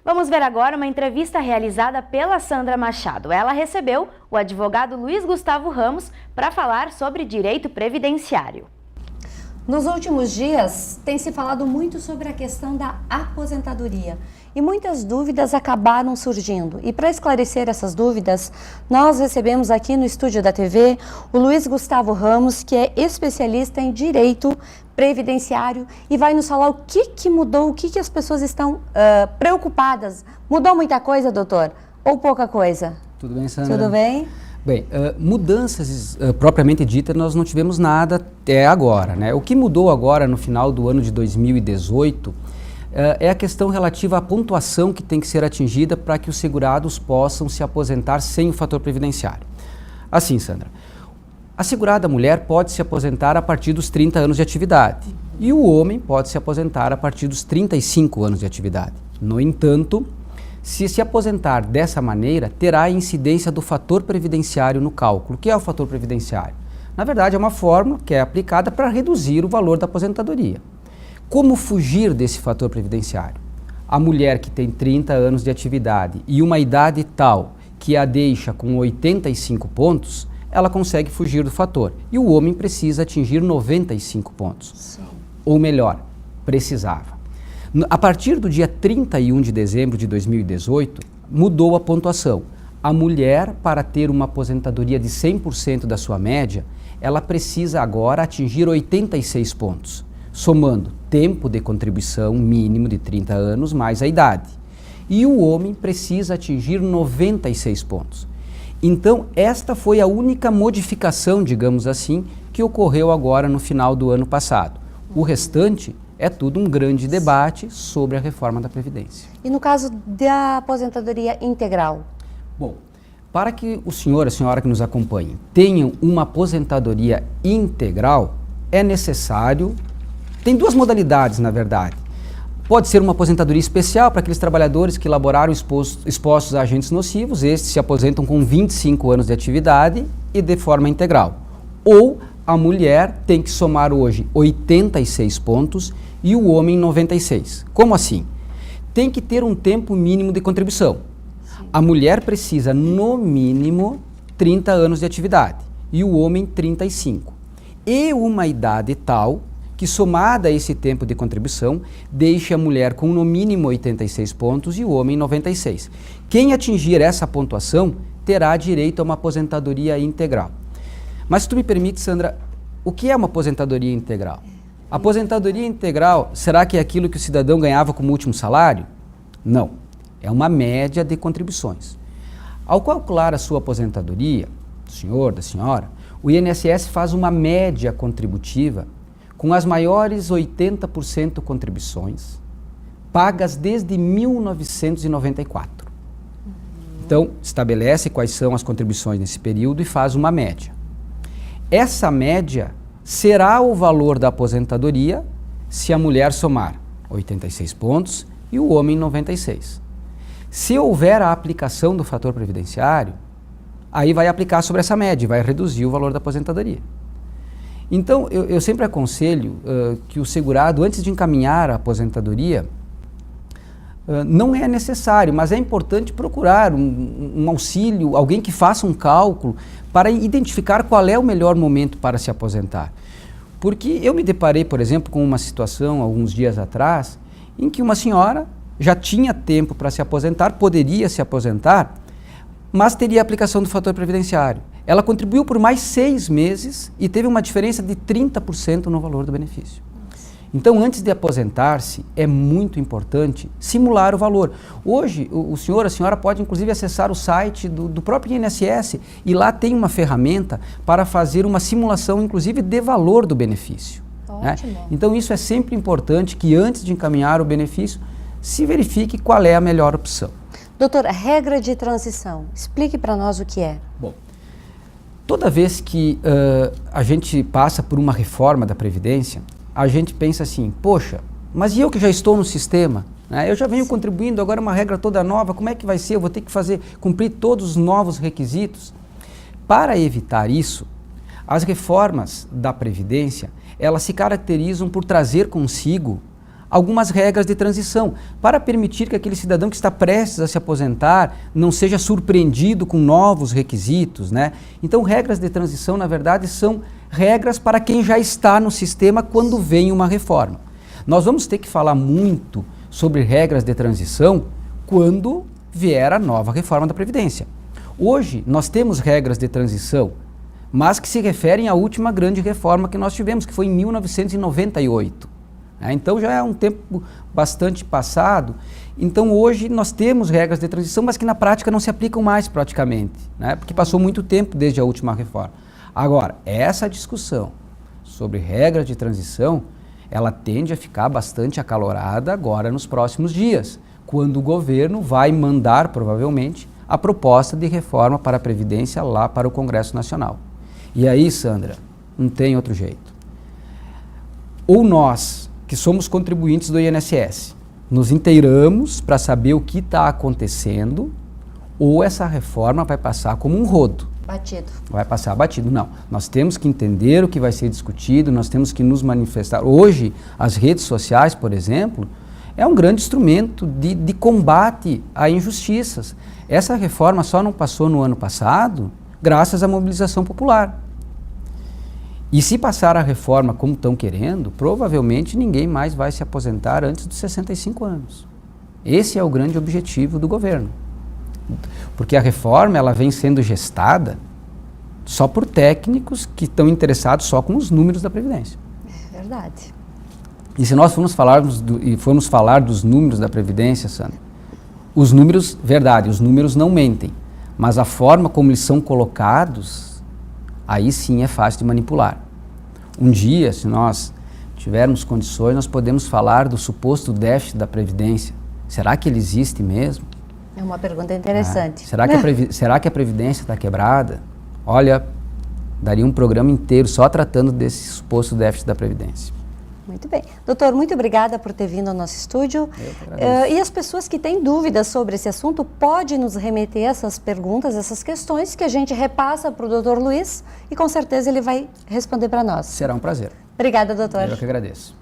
Vamos ver agora uma entrevista realizada pela Sandra Machado. Ela recebeu o advogado Luiz Gustavo Ramos para falar sobre direito previdenciário. Nos últimos dias, tem se falado muito sobre a questão da aposentadoria e muitas dúvidas acabaram surgindo. E para esclarecer essas dúvidas, nós recebemos aqui no estúdio da TV o Luiz Gustavo Ramos, que é especialista em direito previdenciário e vai nos falar o que mudou, o que as pessoas estão preocupadas. Mudou muita coisa, doutor? Ou pouca coisa? Tudo bem, Sandra? Tudo bem? Bem, mudanças propriamente ditas nós não tivemos nada até agora, né? O que mudou agora no final do ano de 2018 é a questão relativa à pontuação que tem que ser atingida para que os segurados possam se aposentar sem o fator previdenciário. Assim, Sandra, a segurada mulher pode se aposentar a partir dos 30 anos de atividade e o homem pode se aposentar a partir dos 35 anos de atividade. No entanto, se aposentar dessa maneira, terá a incidência do fator previdenciário no cálculo. O que é o fator previdenciário? Na verdade, é uma fórmula que é aplicada para reduzir o valor da aposentadoria. Como fugir desse fator previdenciário? A mulher que tem 30 anos de atividade e uma idade tal que a deixa com 85 pontos, ela consegue fugir do fator. E o homem precisa atingir 95 pontos. Sim. Ou melhor, precisava. A partir do dia 31 de dezembro de 2018, mudou a pontuação. A mulher, para ter uma aposentadoria de 100% da sua média, ela precisa agora atingir 86 pontos, somando tempo de contribuição mínimo de 30 anos mais a idade. E o homem precisa atingir 96 pontos. Então, esta foi a única modificação, digamos assim, que ocorreu agora no final do ano passado. O restante é tudo um grande debate sobre a reforma da Previdência. E no caso da aposentadoria integral? Bom, para que o senhor, a senhora que nos acompanhem, tenham uma aposentadoria integral, é necessário, tem duas modalidades na verdade. Pode ser uma aposentadoria especial para aqueles trabalhadores que laboraram expostos a agentes nocivos, estes se aposentam com 25 anos de atividade e de forma integral. Ou a mulher tem que somar hoje 86 pontos e o homem 96. Como assim? Tem que ter um tempo mínimo de contribuição. Sim. A mulher precisa, no mínimo, 30 anos de atividade e o homem 35. E uma idade tal que, somada a esse tempo de contribuição, deixa a mulher com no mínimo 86 pontos e o homem 96. Quem atingir essa pontuação terá direito a uma aposentadoria integral. Mas se tu me permite, Sandra, o que é uma aposentadoria integral? A aposentadoria integral, será que é aquilo que o cidadão ganhava como último salário? Não. É uma média de contribuições. Ao calcular a sua aposentadoria, do senhor, da senhora, o INSS faz uma média contributiva com as maiores 80% contribuições pagas desde 1994. Então, estabelece quais são as contribuições nesse período e faz uma média. Essa média será o valor da aposentadoria se a mulher somar 86 pontos e o homem 96. Se houver a aplicação do fator previdenciário, aí vai aplicar sobre essa média, vai reduzir o valor da aposentadoria. Então, eu sempre aconselho que o segurado, antes de encaminhar a aposentadoria, não é necessário, mas é importante procurar um auxílio, alguém que faça um cálculo para identificar qual é o melhor momento para se aposentar. Porque eu me deparei, por exemplo, com uma situação alguns dias atrás, em que uma senhora já tinha tempo para se aposentar, poderia se aposentar, mas teria a aplicação do fator previdenciário. Ela contribuiu por mais 6 meses e teve uma diferença de 30% no valor do benefício. Então, antes de aposentar-se, é muito importante simular o valor. Hoje, o senhor, a senhora pode inclusive acessar o site do próprio INSS e lá tem uma ferramenta para fazer uma simulação, inclusive, de valor do benefício. Ótimo. Né? Então, isso é sempre importante que antes de encaminhar o benefício, se verifique qual é a melhor opção. Doutor, regra de transição, explique para nós o que é. Bom, toda vez que a gente passa por uma reforma da Previdência, a gente pensa assim, poxa, mas e eu que já estou no sistema? Né? Eu já venho contribuindo, agora uma regra toda nova, como é que vai ser? Eu vou ter que cumprir todos os novos requisitos. Para evitar isso, as reformas da Previdência, elas se caracterizam por trazer consigo algumas regras de transição, para permitir que aquele cidadão que está prestes a se aposentar não seja surpreendido com novos requisitos, né? Então, regras de transição, na verdade, são regras para quem já está no sistema quando vem uma reforma. Nós vamos ter que falar muito sobre regras de transição quando vier a nova reforma da Previdência. Hoje, nós temos regras de transição, mas que se referem à última grande reforma que nós tivemos, que foi em 1998. Então já é um tempo bastante passado. Então hoje nós temos regras de transição, mas que na prática não se aplicam mais praticamente, né? Porque passou muito tempo desde a última reforma. Agora, essa discussão sobre regras de transição, ela tende a ficar bastante acalorada agora nos próximos dias, quando o governo vai mandar, provavelmente, a proposta de reforma para a Previdência lá para o Congresso Nacional. E aí, Sandra, não tem outro jeito. Ou nós, que somos contribuintes do INSS, nos inteiramos para saber o que está acontecendo, ou essa reforma vai passar como um rodo. Batido. Vai passar batido. Não, nós temos que entender o que vai ser discutido, nós temos que nos manifestar. Hoje, as redes sociais, por exemplo, é um grande instrumento de combate a injustiças. Essa reforma só não passou no ano passado graças à mobilização popular. E se passar a reforma como estão querendo, provavelmente ninguém mais vai se aposentar antes dos 65 anos. Esse é o grande objetivo do governo. Porque a reforma ela vem sendo gestada só por técnicos que estão interessados só com os números da Previdência. É verdade. E se nós formos falar dos números da Previdência, Sandra, os números, verdade, os números não mentem, mas a forma como eles são colocados, aí sim é fácil de manipular. Um dia, se nós tivermos condições, nós podemos falar do suposto déficit da Previdência. Será que ele existe mesmo? É uma pergunta interessante. Será que a Previdência está quebrada? Olha, daria um programa inteiro só tratando desse suposto déficit da Previdência. Muito bem. Doutor, muito obrigada por ter vindo ao nosso estúdio. E as pessoas que têm dúvidas sobre esse assunto, podem nos remeter essas perguntas, essas questões que a gente repassa para o doutor Luiz e com certeza ele vai responder para nós. Será um prazer. Obrigada, doutor. Eu que agradeço.